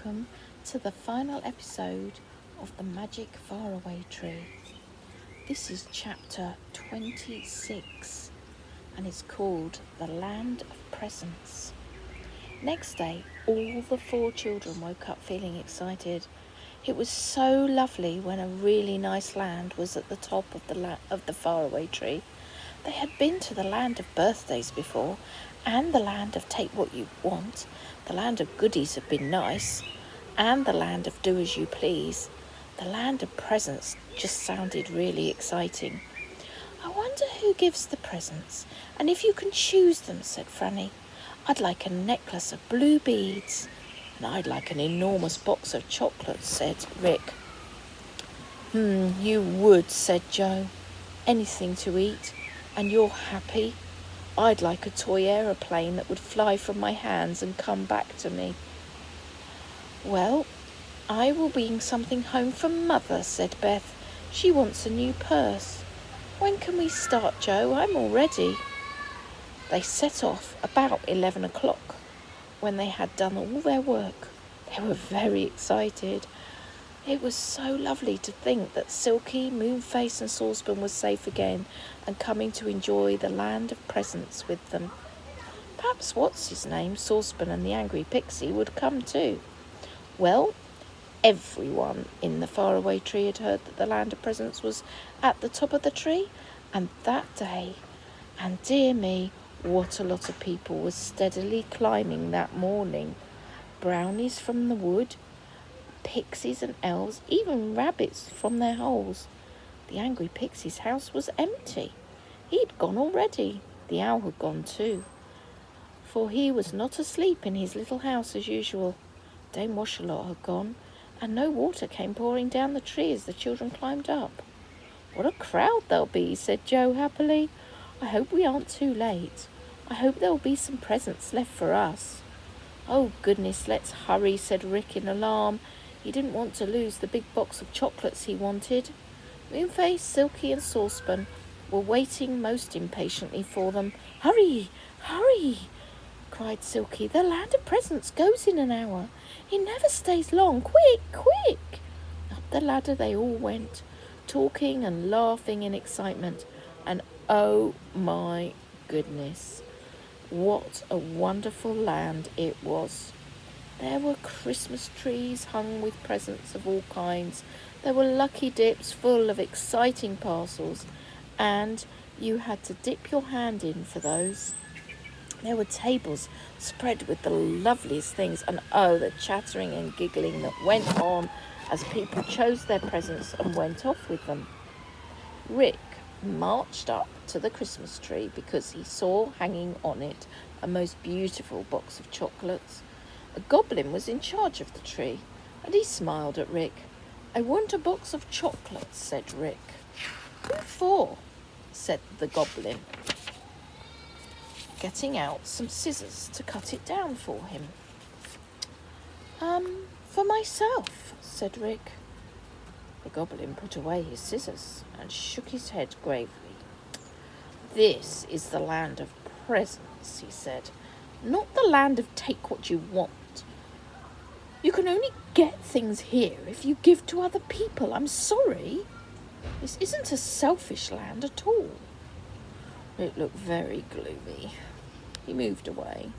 welcome to the final episode of the Magic Faraway Tree. This is chapter 26 and it's called The Land of Presents. Next day, all the 4 children woke up feeling excited. It was so lovely when a really nice land was at the top of the Faraway Tree. They had been to the land of birthdays before, and the land of take what you want. The land of goodies had been nice, and the land of do as you please. The land of presents just sounded really exciting. I wonder who gives the presents, and if you can choose them, said Frannie. I'd like a necklace of blue beads. And I'd like an enormous box of chocolates, said Rick. You would, said Joe. Anything to eat, and you're happy. I'd like a toy aeroplane that would fly from my hands and come back to me. Well, I will bring something home for Mother, said Beth. She wants a new purse. When can we start, Joe? I'm all ready. They set off about 11 o'clock. When they had done all their work, they were very excited. It was so lovely to think that Silky, Moonface and Saucepan were safe again and coming to enjoy the land of presents with them. Perhaps what's-his-name, Saucepan and the Angry Pixie would come too. Well, everyone in the Faraway Tree had heard that the land of presents was at the top of the tree, and that day, and dear me, what a lot of people were steadily climbing that morning. Brownies from the wood, pixies and elves, even rabbits from their holes. The Angry Pixie's house was empty. He'd gone already. The owl had gone too, for he was not asleep in his little house as usual. Dame Washalot had gone, and no water came pouring down the tree as the children climbed up. What a crowd there'll be, said Joe happily. I hope we aren't too late. I hope there'll be some presents left for us. Oh goodness, let's hurry, said Rick in alarm. He didn't want to lose the big box of chocolates he wanted. Moonface, Silky and Saucepan were waiting most impatiently for them. Hurry, hurry, cried Silky. The land of presents goes in an hour. It never stays long. Quick, quick. Up the ladder they all went, talking and laughing in excitement. And oh my goodness, what a wonderful land it was. There were Christmas trees hung with presents of all kinds. There were lucky dips full of exciting parcels, and you had to dip your hand in for those. There were tables spread with the loveliest things, and oh, the chattering and giggling that went on as people chose their presents and went off with them. Rick marched up to the Christmas tree because he saw hanging on it a most beautiful box of chocolates. A goblin was in charge of the tree, and he smiled at Rick. I want a box of chocolates, said Rick. Who for? Said the goblin, getting out some scissors to cut it down for him. For myself, said Rick. The goblin put away his scissors and shook his head gravely. This is the land of presents, he said, not the land of take what you want. You can only get things here if you give to other people. I'm sorry. This isn't a selfish land at all. It looked very gloomy. He moved away.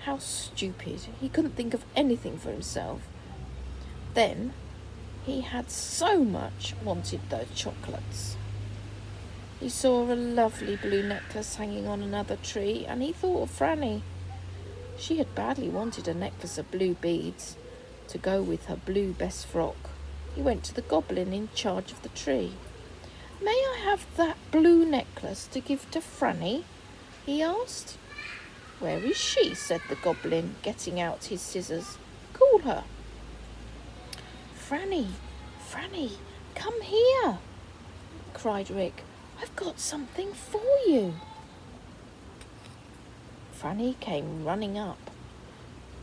How stupid. He couldn't think of anything for himself. Then he had so much wanted those chocolates. He saw a lovely blue necklace hanging on another tree, and he thought of Frannie. She had badly wanted a necklace of blue beads to go with her blue best frock. He went to the goblin in charge of the tree. May I have that blue necklace to give to Frannie? He asked. Where is she? Said the goblin, getting out his scissors. Call her. Frannie, Frannie, come here, cried Rick. I've got something for you. Frannie came running up.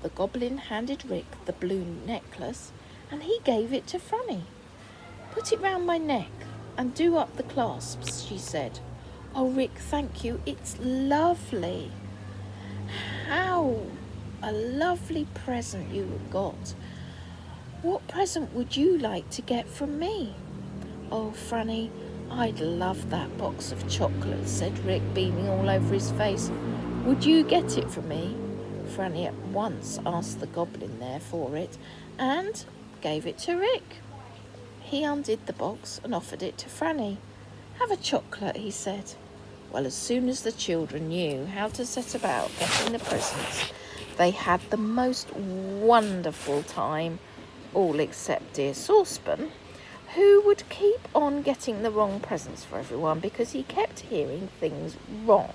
The goblin handed Rick the blue necklace, and he gave it to Frannie. Put it round my neck and do up the clasps, she said. Oh, Rick, thank you. It's lovely. How a lovely present you got. What present would you like to get from me?" "Oh, Frannie, I'd love that box of chocolates," said Rick, beaming all over his face. "Would you get it for me?" Frannie at once asked the goblin there for it and gave it to Rick. He undid the box and offered it to Frannie. "Have a chocolate," he said. Well, as soon as the children knew how to set about getting the presents, they had the most wonderful time, all except dear Saucepan, who would keep on getting the wrong presents for everyone because he kept hearing things wrong.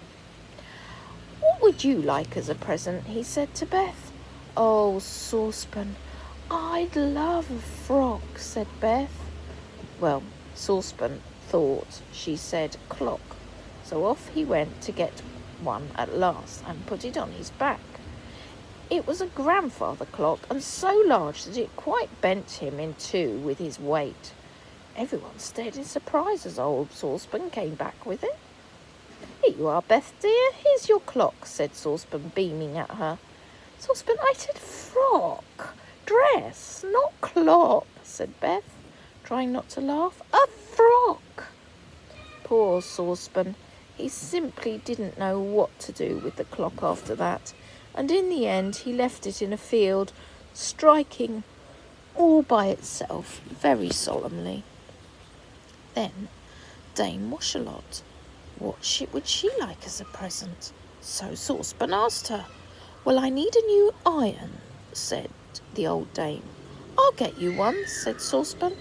"What would you like as a present?" he said to Beth. "Oh, Saucepan, I'd love a frock," said Beth. Well, Saucepan thought she said clock, so off he went to get one at last and put it on his back. It was a grandfather clock, and so large that it quite bent him in two with his weight. Everyone stared in surprise as old Saucepan came back with it. "Here you are, Beth dear, here's your clock," said Saucepan, beaming at her. "Saucepan, I said frock, dress, not clock," said Beth, trying not to laugh. "A frock!" Poor Saucepan, he simply didn't know what to do with the clock after that, and in the end he left it in a field, striking all by itself very solemnly. Then Dame Washalot, what would she like as a present? So Saucepan asked her. "Well, I need a new iron," said the old dame. "I'll get you one," said Saucepan.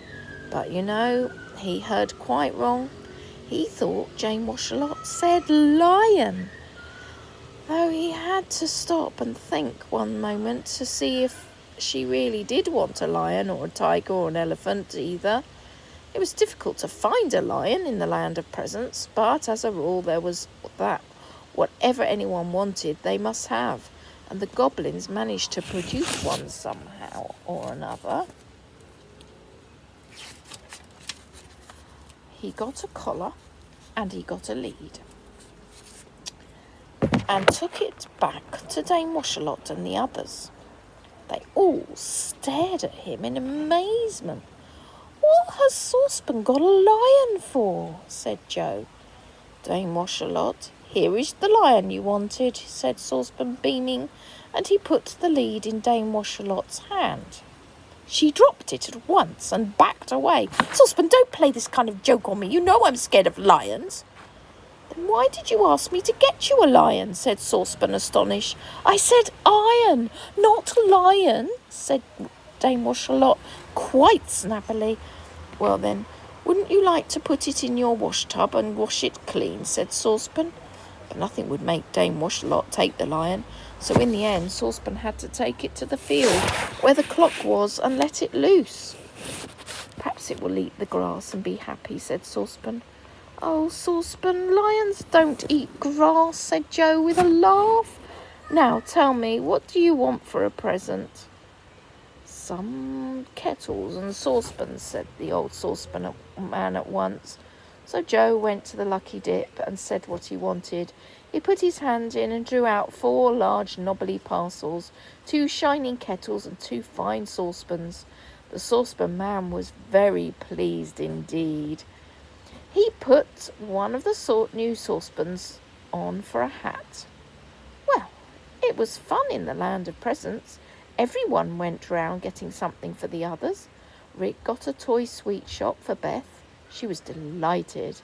But you know, he heard quite wrong. He thought Dame Washalot said lion, though he had to stop and think one moment to see if she really did want a lion or a tiger or an elephant either. It was difficult to find a lion in the land of presents, but as a rule there was that whatever anyone wanted they must have, and the goblins managed to produce one somehow or another. He got a collar and he got a lead and took it back to Dame Washalot and the others. They all stared at him in amazement. "What has Saucepan got a lion for?" said Joe. "Dame Washalot, here is the lion you wanted," said Saucepan, beaming, and he put the lead in Dame Washalot's hand. She dropped it at once and backed away. "Saucepan, don't play this kind of joke on me. You know I'm scared of lions." "Then why did you ask me to get you a lion?" said Saucepan, astonished. "I said iron, not lion," said Dame Washalot quite snappily. "Well then, wouldn't you like to put it in your wash tub and wash it clean?" said Saucepan. But nothing would make Dame Washalot take the lion, so in the end Saucepan had to take it to the field where the clock was and let it loose. "Perhaps it will eat the grass and be happy," said Saucepan. "Oh, Saucepan, lions don't eat grass," said Joe with a laugh. "Now tell me, what do you want for a present?" "Some kettles and saucepans," said the old saucepan man at once. So Joe went to the lucky dip and said what he wanted. He put his hand in and drew out 4 large knobbly parcels, 2 shining kettles and 2 fine saucepans. The saucepan man was very pleased indeed. He put one of the new saucepans on for a hat. Well, it was fun in the land of presents. Everyone went round getting something for the others. Rick got a toy sweet shop for Beth. She was delighted.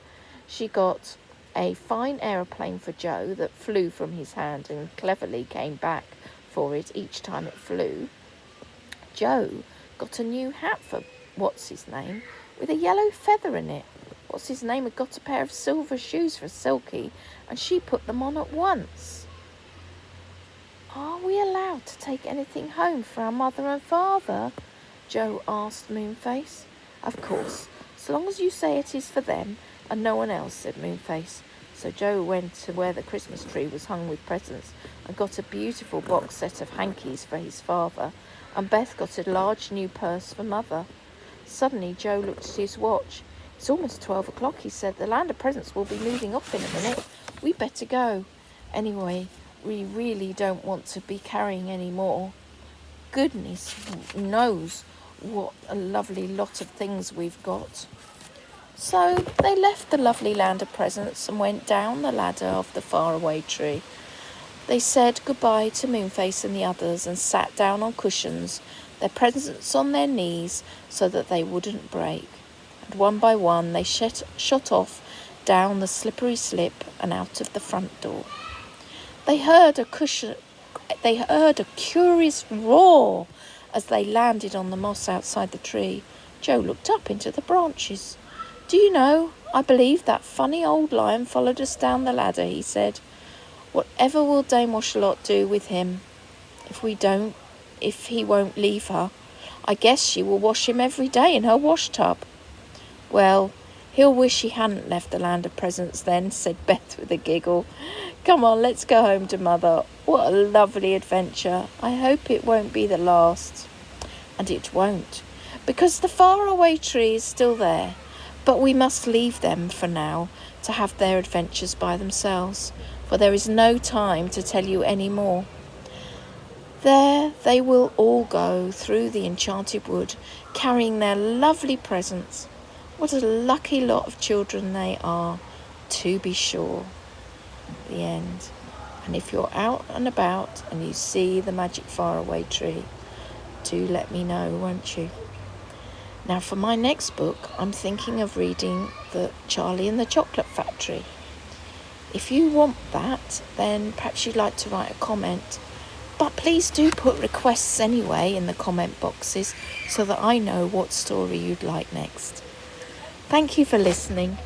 She got a fine aeroplane for Joe that flew from his hand and cleverly came back for it each time it flew. Joe got a new hat for What's-His-Name with a yellow feather in it. What's-His-Name had got a pair of silver shoes for Silky, and she put them on at once. "Are we allowed to take anything home for our mother and father?" Joe asked Moonface. "Of course, so long as you say it is for them and no one else," said Moonface. So Joe went to where the Christmas tree was hung with presents and got a beautiful box set of hankies for his father, and Beth got a large new purse for mother. Suddenly Joe looked at his watch. "It's almost 12 o'clock, he said. "The land of presents will be moving off in a minute. We'd better go. Anyway, we really don't want to be carrying any more. Goodness knows what a lovely lot of things we've got." So they left the lovely land of presents and went down the ladder of the faraway tree. They said goodbye to Moonface and the others and sat down on cushions, their presents on their knees so that they wouldn't break. And one by one they shot off down the slippery slip and out of the front door. They heard a curious roar as they landed on the moss outside the tree. Joe looked up into the branches. "Do you know, I believe that funny old lion followed us down the ladder," he said. "Whatever will Dame Washalot do with him if he won't leave her? I guess she will wash him every day in her wash tub." "Well, he'll wish he hadn't left the land of presents then," said Beth with a giggle. "Come on, let's go home to Mother. What a lovely adventure. I hope it won't be the last." And it won't, because the faraway tree is still there. But we must leave them for now to have their adventures by themselves, for there is no time to tell you any more. There they will all go through the enchanted wood, carrying their lovely presents. What a lucky lot of children they are, to be sure. The end. And if you're out and about and you see the magic faraway tree, do let me know, won't you? Now for my next book, I'm thinking of reading the Charlie and the Chocolate Factory. If you want that, then perhaps you'd like to write a comment. But please do put requests anyway in the comment boxes so that I know what story you'd like next. Thank you for listening.